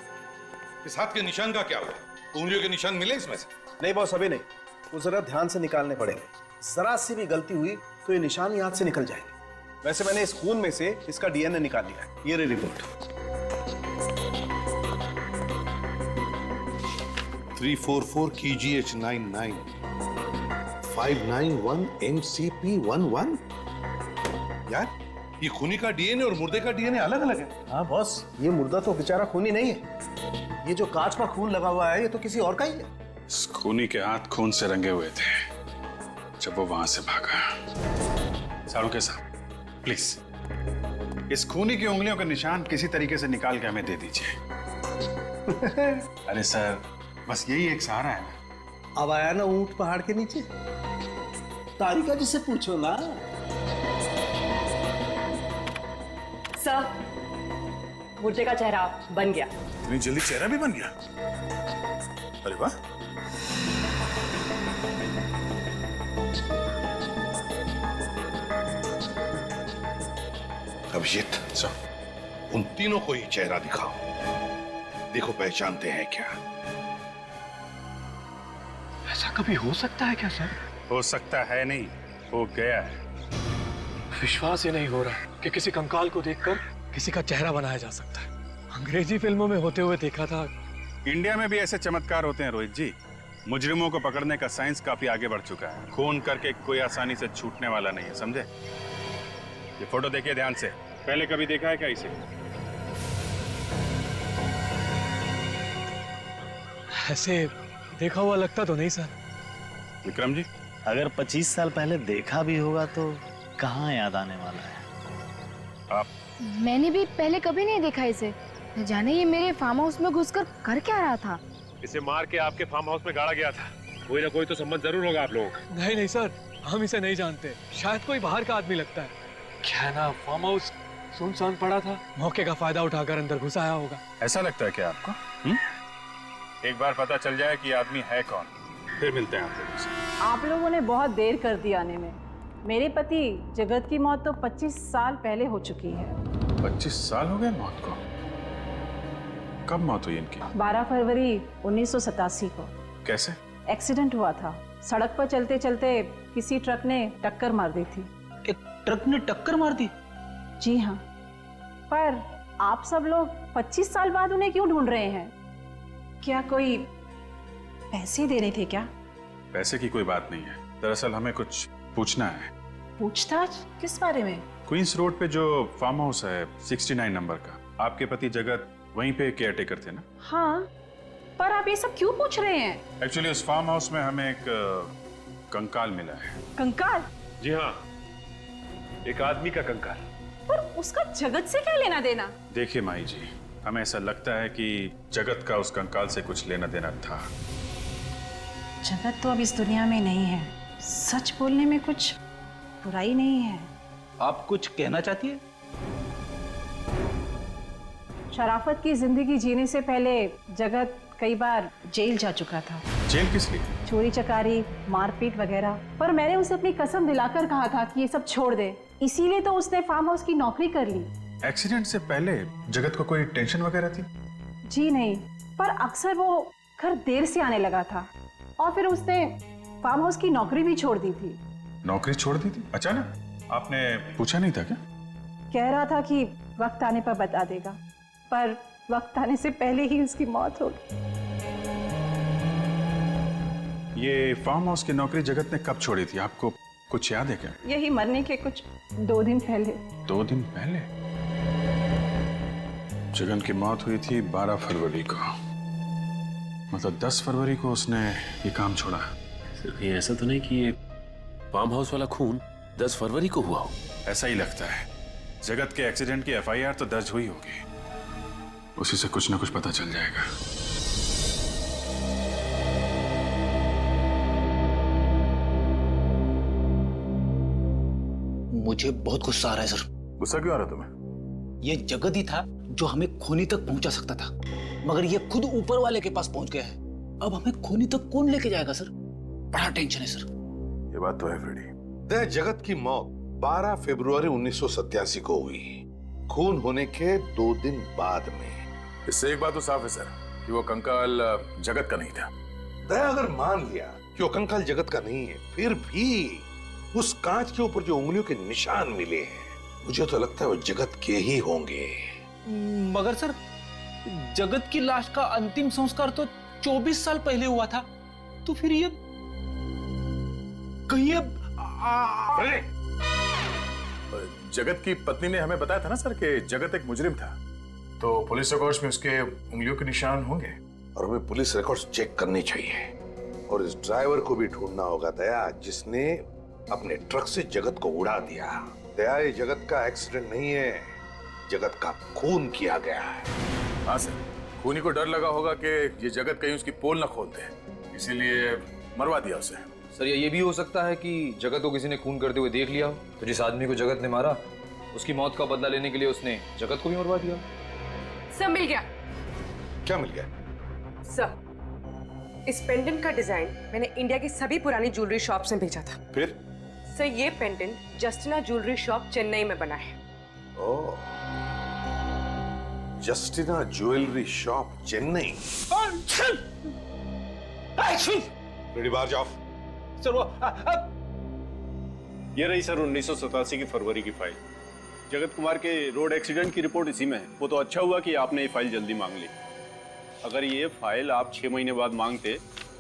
इस हाथ के निशान का क्या हुआ? उंगलियों के निशान मिले इसमें से? नहीं बॉस, अभी नहीं, वो जरा ध्यान से निकालने पड़ेंगे। जरा सी भी गलती हुई तो ये निशान याद से निकल जाएंगे। वैसे मैंने इस खून में से इसका डीएनए निकाल लिया है, ये रही रिपोर्ट। 344 KGH99 591 MCP11। यार, ये खूनी का डीएनए और मुर्दे का डीएनए अलग अलग है। हाँ बॉस, ये मुर्दा तो बेचारा खूनी नहीं है, ये जो कांच पर खून लगा हुआ है ये तो किसी और का ही है। इस खूनी के हाथ खून से रंगे हुए थे जब वो वहां से भागा। सारों के साथ प्लीज इस खूनी की उंगलियों के निशान किसी तरीके से निकाल के हमें दे दीजिए। अरे सर, बस यही एक सहारा है ना। अब आया ना ऊंट पहाड़ के नीचे, तारिका जी से पूछो ना। सर, मुर्दे का चेहरा बन गया। इतनी जल्दी चेहरा भी बन गया? अरे वाह। अभिजीत, उन तीनों को ही चेहरा दिखाओ, देखो पहचानते हैं क्या। ऐसा कभी हो सकता है क्या सर? हो सकता है नहीं, हो गया है। विश्वास ही नहीं हो रहा कि किसी कंकाल को देखकर किसी का चेहरा बनाया जा सकता है। अंग्रेजी फिल्मों में होते हुए देखा था। इंडिया में भी ऐसे चमत्कार होते हैं रोहित जी। मुजरिमों को पकड़ने का साइंस काफी आगे बढ़ चुका है। खून करके कोई आसानी से छूटने वाला नहीं है, समझे? ये फोटो देखिए ध्यान से। पहले कभी देखा है क्या इसे? ऐसे देखा हुआ लगता तो नहीं सर। विक्रम जी, अगर 25 साल पहले देखा भी होगा तो कहाँ याद आने वाला है? आप? मैंने भी पहले कभी नहीं देखा इसे। न जाने ये मेरे फार्म हाउस में घुसकर कर क्या रहा था। इसे मार के आपके फार्म हाउस में गाड़ा गया था। कोई ना कोई तो संबंध जरूर होगा आप लोगों का। नहीं नहीं सर, हम इसे नहीं जानते। शायद कोई बाहर का आदमी लगता है। क्या ना, फार्म हाउस सुनसान पड़ा था, मौके का फायदा उठाकर अंदर घुस आया होगा। ऐसा लगता है क्या आपको? एक बार पता चल जाए कि आदमी है कौन, फिर मिलते हैं आप लोगों से। आप लोगों ने बहुत देर कर दी आने में। मेरे पति जगत की मौत तो 25 साल पहले हो चुकी है। 25 साल हो गए मौत को? कब मौत हुई इनकी? 12 फरवरी 1987 को। कैसे? एक्सीडेंट हुआ था। सड़क पर चलते चलते किसी ट्रक ने टक्कर मार दी थी। एक ट्रक ने टक्कर मार दी? जी हाँ। पर आप सब लोग 25 साल बाद उन्हें क्यों ढूंढ रहे हैं? क्या कोई पैसे देने थे क्या? पैसे की कोई बात नहीं है। दरअसल हमें कुछ पूछना है। पूछताछ किस बारे में? क्वींस रोड पे जो फार्म हाउस है 69 नंबर का, आपके पति जगत वहीं पे केयरटेकर थे ना? हाँ, पर आप ये सब क्यों पूछ रहे हैं? एक्चुअली उस फार्म हाउस में हमें एक कंकाल मिला है। कंकाल? जी हाँ, एक आदमी का कंकाल। पर उसका जगत से क्या लेना देना? देखिए माई जी, हमें ऐसा लगता है कि जगत का उस कंकाल से कुछ लेना देना था। जगत तो अब इस दुनिया में नहीं है। सच बोलने में कुछ बुराई नहीं है। आप कुछ कहना चाहती है? शराफत की जिंदगी जीने से पहले जगत कई बार जेल जा चुका था। जेल किस लिए? चोरी चकारी, मारपीट वगैरह। पर मैंने उसे अपनी कसम दिलाकर कहा था कि ये सब छोड़ दे, इसीलिए तो उसने फार्म हाउस की नौकरी कर ली। एक्सीडेंट से पहले जगत को कोई टेंशन वगैरह थी? जी नहीं, पर अक्सर वो घर देर से आने लगा था और फिर उसने फार्म हाउस की नौकरी भी छोड़ दी थी। नौकरी छोड़ दी थी अचानक? आपने पूछा नहीं था क्या? कह रहा था कि वक्त आने पर बता देगा, पर वक्त आने से पहले ही उसकी मौत हो गई। ये फार्म हाउस की नौकरी जगत ने कब छोड़ी थी? आपको कुछ याद है क्या? यही मरने के कुछ 2 दिन पहले। 2 दिन पहले? जगन की मौत हुई थी 12 फरवरी को, मतलब 10 फरवरी को उसने ये काम छोड़ा। सिर्फ ये ऐसा तो नहीं कि ये फार्म हाउस वाला खून 10 फरवरी को हुआ हो? ऐसा ही लगता है। जगत के एक्सीडेंट की FIR तो दर्ज हुई होगी, उसी से कुछ ना कुछ पता चल जाएगा। मुझे बहुत गुस्सा आ रहा है सर। गुस्सा क्यों आ रहा तुम्हें? ये जगत ही था जो हमें खूनी तक पहुंचा सकता था, मगर ये खुद ऊपर वाले के पास पहुंच गया है। अब हमें खूनी तक कौन लेके जाएगा सर? बड़ा टेंशन है सर। ये बात तो है फ्रेडी। दया जगत की मौत 12 फरवरी 1987 को हुई, खून होने के 2 दिन बाद में। इससे एक बात तो साफ है सर कि वो कंकाल जगत का नहीं था। दया अगर मान लिया कि वो कंकाल जगत का नहीं है, फिर भी उस कांच के ऊपर जो उंगलियों के निशान मिले हैं, मुझे तो लगता है वो जगत के ही होंगे। मगर सर, जगत की लाश का अंतिम संस्कार तो 24 साल पहले हुआ था, तो फिर ये कहीं जगत की पत्नी ने हमें बताया था ना सर कि जगत एक मुजरिम था, तो पुलिस रिकॉर्ड्स में उसके उंगलियों के निशान होंगे। और हमें पुलिस रिकॉर्ड्स चेक करनी चाहिए और इस ड्राइवर को भी ढूंढना होगा दया, जिसने अपने ट्रक से जगत को उड़ा दिया। दया ये जगत का एक्सीडेंट नहीं है, जगत का खून किया गया है। हाँ सर, खूनी को डर लगा होगा कि ये जगत कहीं उसकी पोल ना खोल दे, इसीलिए मरवा दिया उसे। सर ये भी हो सकता है कि जगत को किसी ने खून करते हुए देख लिया हो, तो जिस आदमी को जगत ने मारा उसकी मौत का बदला लेने के लिए उसने जगत को भी मरवा दिया। सर मिल गया। क्या मिल गया? सर, इस पेंडेंट का डिजाइन मैंने इंडिया की सभी पुरानी ज्वेलरी शॉप से भेजा था। फिर? सर ये pendant Justina jewellery shop Chennai में बना है। Oh, Justina jewellery shop Chennai. Ready, बाहर जाओ। सर वो ये रही सर 1987 की फरवरी की फाइल। जगत कुमार के रोड एक्सीडेंट की रिपोर्ट इसी में है। वो तो अच्छा हुआ कि आपने ये फाइल जल्दी मांग ली। अगर ये फाइल आप 6 महीने बाद मांगते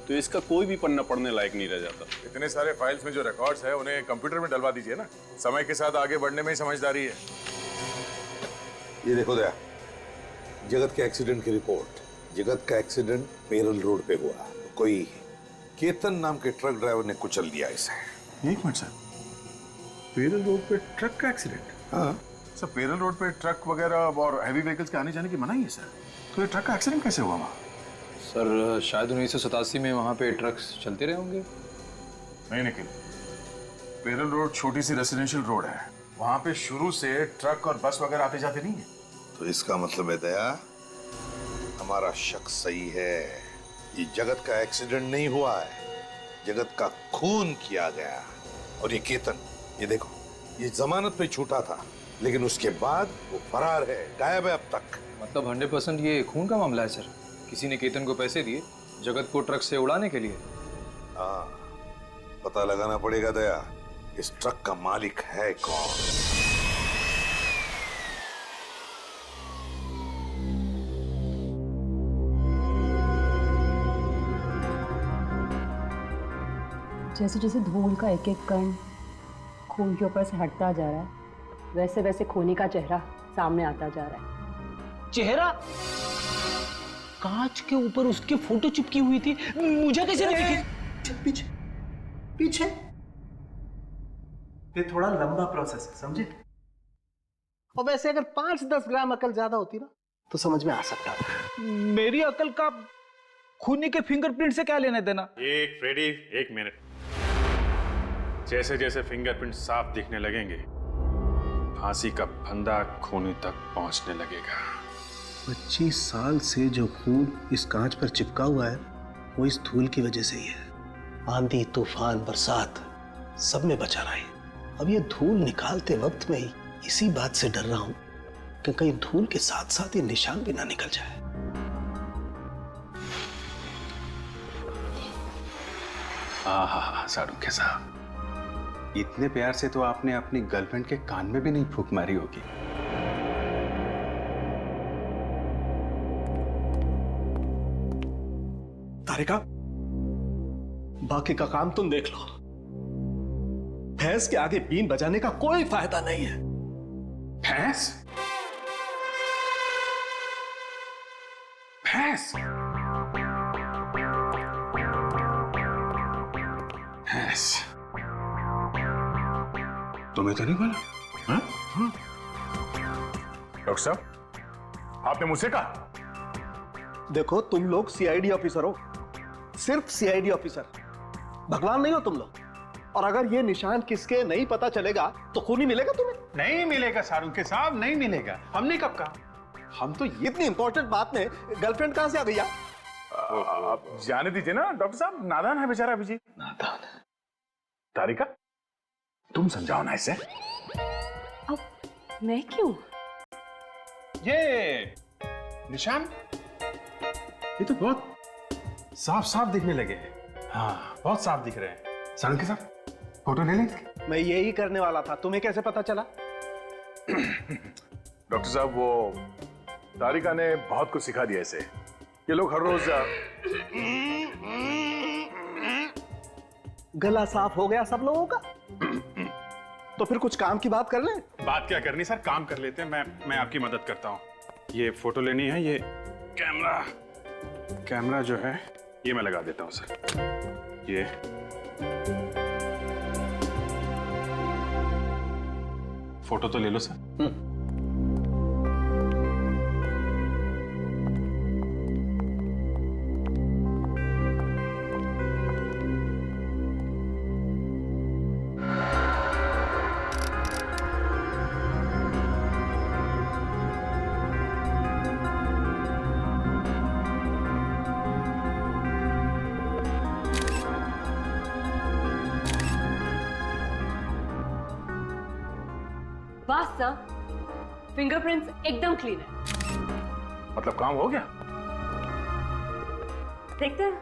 तो इसका कोई भी पन्ना पढ़ने लायक नहीं रह जाता। इतने सारे फाइल्स में जो रिकॉर्ड्स है उन्हें कंप्यूटर में डलवा दीजिए ना, समय के साथ आगे बढ़ने में ही समझदारी है। ये देखो दया, जगत के एक्सीडेंट की रिपोर्ट। जगत का एक्सीडेंट पेरल रोड पे हुआ, कोई केतन नाम के ट्रक ड्राइवर ने कुचल दिया इसे। एक मिनट सर, पेरल रोड पे ट्रक का एक्सीडेंट? हाँ सर, पेरल रोड पे ट्रक वगैरह और हैवी व्हीकल्स के आने जाने की मनाही है सर, तो ये ट्रक का एक्सीडेंट कैसे हुआ वहाँ? सर शायद 1987 में वहाँ पे ट्रक्स चलते रहे होंगे। नहीं निखिल, पेरल रोड छोटी सी रेसिडेंशियल रोड है, वहाँ पे शुरू से ट्रक और बस वगैरह आते जाते नहीं है। तो इसका मतलब है दया, हमारा शक सही है, ये जगत का एक्सीडेंट नहीं हुआ है, जगत का खून किया गया। और ये केतन, ये देखो, ये जमानत पे छूटा था, लेकिन उसके बाद वो फरार है, गायब है अब तक। मतलब 100% ये खून का मामला है सर। किसी ने केतन को पैसे दिए जगत को ट्रक से उड़ाने के लिए। हाँ, पता लगाना पड़ेगा दया, इस ट्रक का मालिक है कौन। जैसे जैसे धूल का एक एक कण खून के ऊपर से हटता जा रहा है, वैसे वैसे खूनी का चेहरा सामने आता जा रहा है। चेहरा? कांच के ऊपर उसकी फोटो चिपकी हुई थी, मुझे कैसे नहीं दिखी? पीछे पीछे। ये थोड़ा लंबा प्रोसेस है, समझे? और वैसे अगर 5-10 ग्राम अकल ज्यादा होती ना तो समझ में आ सकता था। मेरी अकल का खूनी के फिंगरप्रिंट से क्या लेना देना? एक फ्रेडी, एक मिनट। जैसे जैसे फिंगरप्रिंट साफ दिखने लगेंगे, फांसी का फंदा खूनी तक पहुंचने लगेगा। 25 साल से जो खून इस कांच पर चिपका हुआ है वो इस धूल की वजह से ही है। आंधी, तूफान, बरसात सब में बचा रहा है। अब ये धूल निकालते वक्त में ही इसी बात से डर रहा हूं कि कहीं धूल के साथ साथ ये निशान भी ना निकल जाए। आहा, साड़ू साहब, इतने प्यार से तो आपने अपनी गर्लफ्रेंड के कान में भी नहीं फूंक मारी होगी। तारिका, बाकी का काम तुम देख लो, भैंस के आगे बीन बजाने का कोई फायदा नहीं है। भैंस? भैंस? भैंस? तुम्हें तो नहीं बोला? हाँ? डॉक्टर साहब, आपने मुझसे कहा? देखो, तुम लोग सीआईडी ऑफिसर हो, सिर्फ सीआईडी ऑफिसर, भगवान नहीं हो तुम लोग। और अगर ये निशान किसके नहीं पता चलेगा तो खून ही मिलेगा तुम्हें। नहीं मिलेगा सारुंके साहब, नहीं मिलेगा। हमने कब कहा? हम तो ये इतनी इंपॉर्टेंट बात में गर्लफ्रेंड कहां से आ गई? आप जाने दीजिए ना डॉक्टर साहब, नादान है बेचारा अभिजीत। नादान? तारिका, तुम समझाओ ना इसे। अब मैं क्यों? ये निशान, ये तो बहुत साफ साफ दिखने लगे हैं। हाँ, बहुत साफ दिख रहे हैं। सारुंके साहब, फोटो ले लें इसकी? मैं यही करने वाला था, तुम्हें कैसे पता चला? डॉक्टर साहब, वो तारिका ने बहुत कुछ सिखा दिया इसे। ये लोग हर रोज गला साफ हो गया सब लोगों का? तो फिर कुछ काम की बात कर लें। बात क्या करनी सर, काम कर लेते हैं। मैं आपकी मदद करता हूँ। ये फोटो लेनी है, ये कैमरा जो है ये मैं लगा देता हूँ सर। ये फोटो तो ले लो सर। बस सर, फिंगरप्रिंट्स एकदम क्लीन है। मतलब काम हो गया? देखते हैं।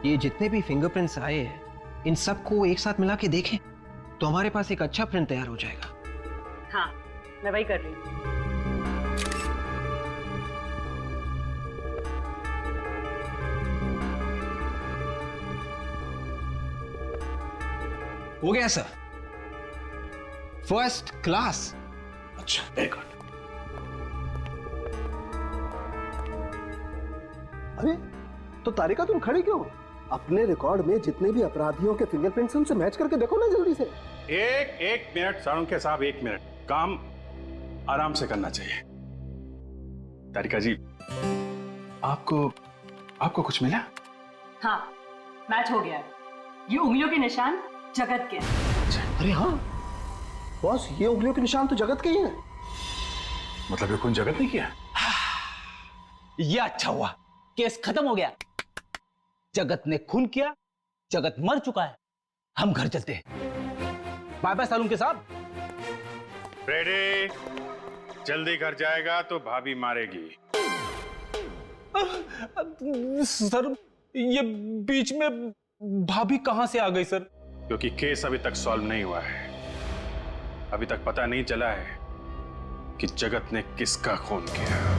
ये जितने भी फिंगरप्रिंट्स आए हैं, इन सबको एक साथ मिला के देखें तो हमारे पास एक अच्छा प्रिंट तैयार हो जाएगा। हाँ, मैं वही कर रही हूँ। हो गया सर, फर्स्ट क्लास। अच्छा, वेरी गुड। अरे तो तारिका, तुम खड़ी क्यों? अपने रिकॉर्ड में जितने भी अपराधियों के फिंगरप्रिंट्स हैं उनसे मैच करके देखो ना जल्दी से। एक मिनट सारुंके साहब, एक मिनट। काम आराम से करना चाहिए। तारिका जी, आपको कुछ मिला? हाँ, मैच हो गया है। ये उंगलियों के निशान जगत के हैं। अरे हाँ बॉस, ये उंगलियों के निशान तो जगत के ही हैं। मतलब ये खून जगत ने किया? ये अच्छा हुआ, केस खत्म हो गया। जगत ने खून किया, जगत मर चुका है। हम घर चलते हैं। बाय बाय सारुंके साहब। रेडी? जल्दी घर जाएगा तो भाभी मारेगी। सर, ये बीच में भाभी कहां से आ गई सर? क्योंकि केस अभी तक सॉल्व नहीं हुआ है। अभी तक पता नहीं चला है कि जगत ने किसका खून किया।